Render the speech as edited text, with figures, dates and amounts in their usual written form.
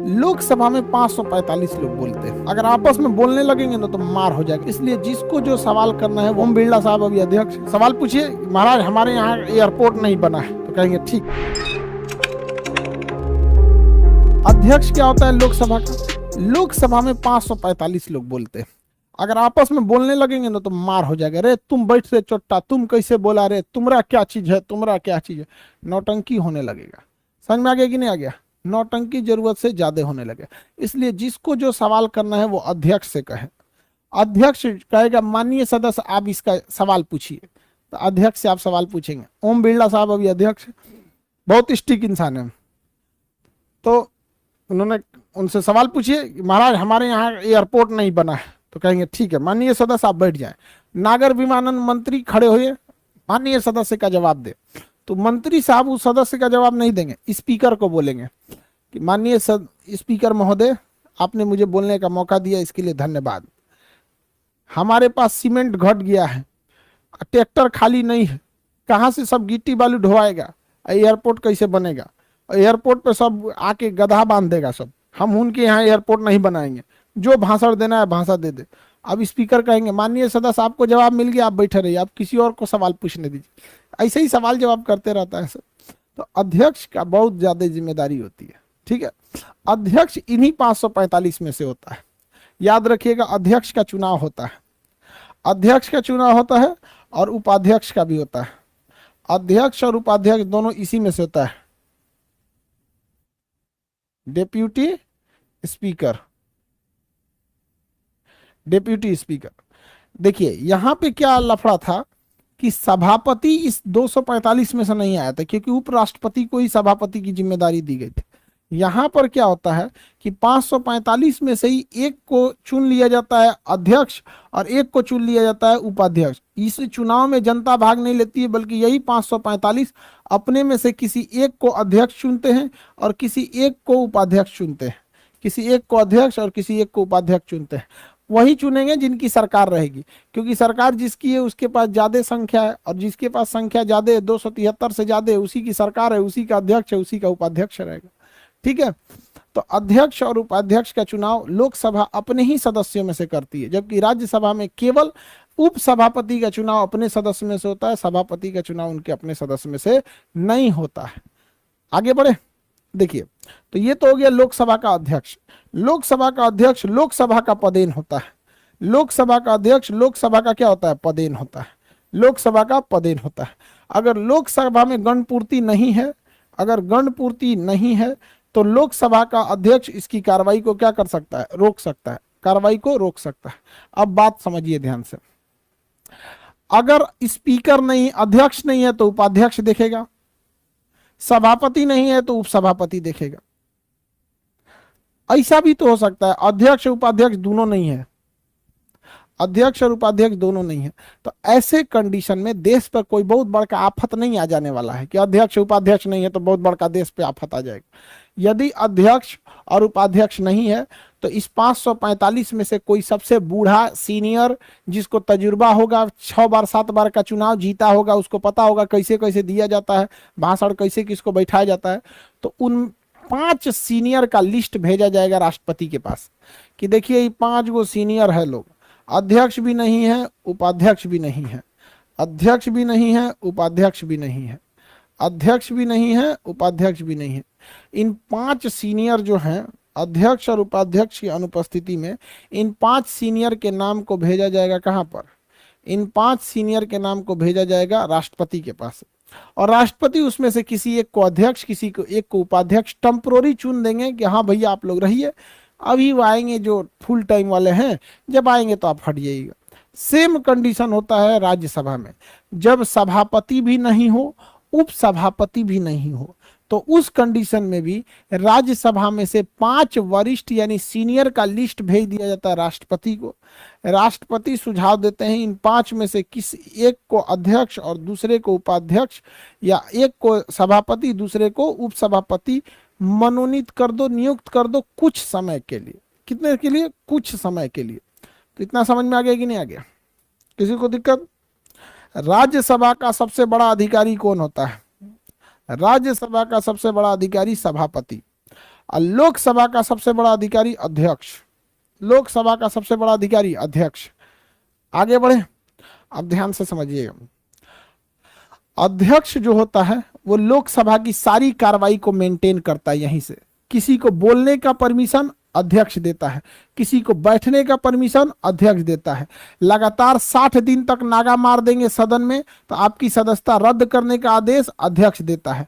लोकसभा में 545 लोग बोलते हैं। अगर आपस में बोलने लगेंगे ना तो मार हो जाएगा। इसलिए जिसको जो सवाल करना है, ओम बिरला साहब अभी अध्यक्ष, सवाल पूछिए। महाराज हमारे यहाँ एयरपोर्ट नहीं बना है, तो कहेंगे ठीक। अध्यक्ष क्या होता है लोकसभा का? लोकसभा में 545 लोग बोलते हैं। अगर आपस में बोलने लगेंगे ना तो मार हो जाएगा। रे तुम बैठ से चोट्टा, तुम कैसे बोला, रे तुम्हारा क्या चीज है, तुम्हारा क्या चीज है, नौटंकी होने लगेगा। समझ में आ गया कि नहीं आ गया? नौटंकी जरूरत से ज्यादा होने लगे। इसलिए जिसको जो सवाल करना है वो अध्यक्ष से कहे। अध्यक्ष कहेगा माननीय सदस्य आप इसका सवाल पूछिए, तो अध्यक्ष से आप सवाल पूछेंगे। ओम बिरला साहब अभी अध्यक्ष, बहुत स्ट्रिक्ट इंसान है, तो उन्होंने उनसे सवाल पूछिए महाराज हमारे यहाँ एयरपोर्ट नहीं बना है, तो कहेंगे ठीक है माननीय सदस्य आप बैठ जाएं। नागर विमानन मंत्री खड़े हुए, माननीय सदस्य का जवाब दे, तो मंत्री साहब उस सदस्य का जवाब नहीं देंगे, स्पीकर को बोलेंगे कि माननीय स्पीकर महोदय आपने मुझे बोलने का मौका दिया, इसके लिए धन्यवाद। हमारे पास सीमेंट घट गया है, ट्रैक्टर खाली नहीं है, कहाँ से सब गिट्टी बालू ढोवाएगा, एयरपोर्ट कैसे बनेगा, एयरपोर्ट पे सब आके गधा बांध देगा सब, हम उनके यहाँ एयरपोर्ट नहीं बनाएंगे, जो भाषण देना है भाषण दे दे। अब स्पीकर कहेंगे माननीय सदस्य आपको जवाब मिल गया, आप बैठे रहिए, आप किसी और को सवाल पूछने दीजिए। ऐसे ही सवाल जवाब करते रहता है सर। तो अध्यक्ष का बहुत ज्यादा जिम्मेदारी होती है, ठीक है। अध्यक्ष इन्हीं 545 में से होता है। याद रखिएगा अध्यक्ष का चुनाव होता है, अध्यक्ष का चुनाव होता है और उपाध्यक्ष का भी होता है। अध्यक्ष और उपाध्यक्ष दोनों इसी में से होता है। Deputy speaker, deputy speaker. देखिए यहां पे क्या लफड़ा था कि सभापति इस 245 में से नहीं आया था, क्योंकि उपराष्ट्रपति को ही सभापति की जिम्मेदारी दी गई थी। यहां पर क्या होता है कि 545 में से ही एक को चुन लिया जाता है अध्यक्ष और एक को चुन लिया जाता है उपाध्यक्ष। इस चुनाव में जनता भाग नहीं लेती है, बल्कि यही 545 अपने में से किसी एक को अध्यक्ष चुनते हैं और किसी एक को उपाध्यक्ष चुनते हैं, किसी एक को अध्यक्ष और किसी एक को उपाध्यक्ष चुनते हैं। वही चुनेंगे जिनकी सरकार रहेगी, क्योंकि सरकार जिसकी है उसके पास ज्यादा संख्या है, और जिसके पास संख्या ज्यादा है 273 से ज्यादा है, उसी की सरकार है, उसी का अध्यक्ष है, उसी का उपाध्यक्ष रहेगा, ठीक है। तो अध्यक्ष और उपाध्यक्ष का चुनाव लोकसभा अपने ही सदस्यों में से करती है, जबकि राज्यसभा में केवल उपसभापति का चुनाव अपने सदस्य में से होता है, सभापति का चुनाव उनके अपने सदस्य में से नहीं होता है। आगे बढ़े, देखिए तो ये तो हो गया लोकसभा का अध्यक्ष। लोकसभा का अध्यक्ष लोकसभा का पदेन होता है। लोकसभा का अध्यक्ष लोकसभा का क्या होता है? पदेन होता है। लोकसभा का पदेन होता है। अगर लोकसभा में गणपूर्ति नहीं है, अगर गणपूर्ति नहीं है तो लोकसभा का अध्यक्ष इसकी कार्रवाई को क्या कर सकता है? रोक सकता है, कार्रवाई को रोक सकता है। अब बात समझिए ध्यान से, अगर स्पीकर नहीं, अध्यक्ष नहीं है तो उपाध्यक्ष देखेगा, सभापति नहीं है तो उपसभापति देखेगा। ऐसा भी तो हो सकता है अध्यक्ष उपाध्यक्ष दोनों नहीं है, अध्यक्ष और उपाध्यक्ष दोनों नहीं है, तो ऐसे कंडीशन में देश पर कोई बहुत बड़का आफत नहीं आ जाने वाला है कि अध्यक्ष उपाध्यक्ष नहीं है तो बहुत बड़का देश पे आफत आ जाएगा। यदि अध्यक्ष और उपाध्यक्ष नहीं है तो इस 545 में से कोई सबसे बूढ़ा सीनियर, जिसको तजुर्बा होगा, 6 बार 7 बार का चुनाव जीता होगा, उसको पता होगा कैसे कैसे दिया जाता है भाषण, कैसे किसको बैठाया जाता है, तो उन 5 सीनियर का लिस्ट भेजा जाएगा राष्ट्रपति के पास कि देखिए ये 5 गो सीनियर है लोग, अध्यक्ष भी नहीं है, उपाध्यक्ष भी नहीं है, अध्यक्ष भी नहीं है, उपाध्यक्ष भी नहीं है, अध्यक्ष भी नहीं है, उपाध्यक्ष भी नहीं है। इन 5 सीनियर जो हैं, अध्यक्ष और उपाध्यक्ष की अनुपस्थिति में इन 5 सीनियर के नाम को भेजा जाएगा कहां पर? इन 5 सीनियर के नाम को भेजा जाएगा राष्ट्रपति के पास, और राष्ट्रपति उसमें से किसी एक को अध्यक्ष, किसी को एक को उपाध्यक्ष टेम्पोररी चुन देंगे कि हाँ भैया आप लोग रहिए, अभी वो आएंगे जो फुल टाइम वाले हैं, जब आएंगे तो आप हट जाइएगा। सेम कंडीशन होता है राज्यसभा में, जब सभापति भी नहीं हो, उपसभापति भी नहीं हो, तो उस कंडीशन में भी राज्यसभा में से 5 वरिष्ठ यानी सीनियर का लिस्ट भेज दिया जाता है राष्ट्रपति को। राष्ट्रपति सुझाव देते हैं इन 5 में से किसी एक को अध्यक्ष और दूसरे को उपाध्यक्ष, या एक को सभापति दूसरे को उपसभापति मनोनीत कर दो, नियुक्त कर दो कुछ समय के लिए। कितने के लिए? कुछ समय के लिए। तो इतना समझ में आ गया कि नहीं आ गया? किसी को दिक्कत? राज्यसभा का सबसे बड़ा अधिकारी कौन होता है? राज्यसभा का सबसे बड़ा अधिकारी सभापति। और लोकसभा का सबसे बड़ा अधिकारी अध्यक्ष, लोकसभा का सबसे बड़ा अधिकारी अध्यक्ष। आगे बढ़े, अब ध्यान से समझिएगा। अध्यक्ष जो होता है वो लोकसभा की सारी कार्रवाई को मेंटेन करता है। यहीं से किसी को बोलने का परमिशन अध्यक्ष देता है, किसी को बैठने का परमिशन अध्यक्ष देता है। लगातार 60 दिन तक नागा मार देंगे सदन में तो आपकी सदस्यता रद्द करने का आदेश अध्यक्ष देता है।